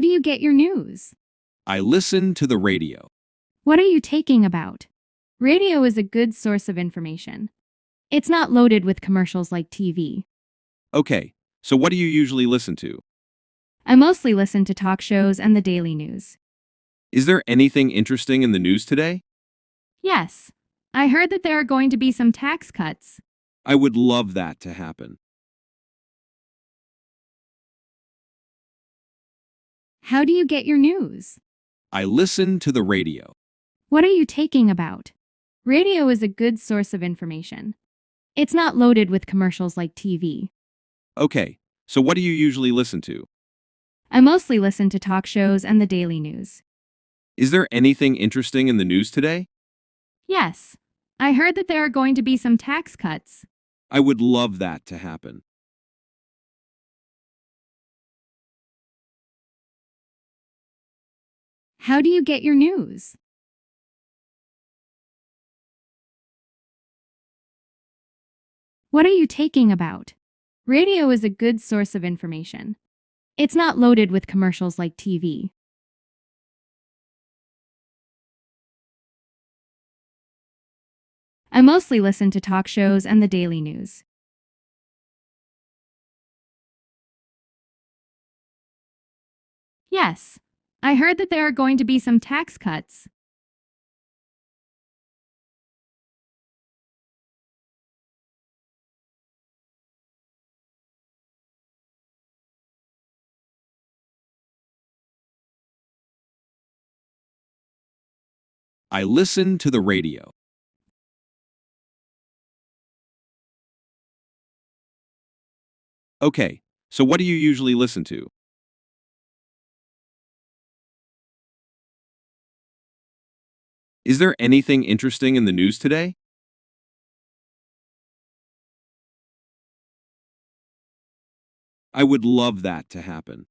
do you get your news? I listen to the radio. What are you taking about? Radio is a good source of information. It's not loaded with commercials like TV. Okay, so what do you usually listen to? I mostly listen to talk shows and the daily news. Is there anything interesting in the news today? Yes, I heard that there are going to be some tax cuts. I would love that to happen. How do you get your news? I listen to the radio. What are you taking about? Radio is a good source of information. It's not loaded with commercials like TV. Okay, so what do you usually listen to? I mostly listen to talk shows and the daily news. Is there anything interesting in the news today? Yes, I heard that there are going to be some tax cuts. I would love that to happen. How do you get your news? What are you taking about? Radio is a good source of information. It's not loaded with commercials like TV. I mostly listen to talk shows and the daily news. Yes, I heard that there are going to be some tax cuts. I listen to the radio. Okay, so what do you usually listen to? Is there anything interesting in the news today? I would love that to happen.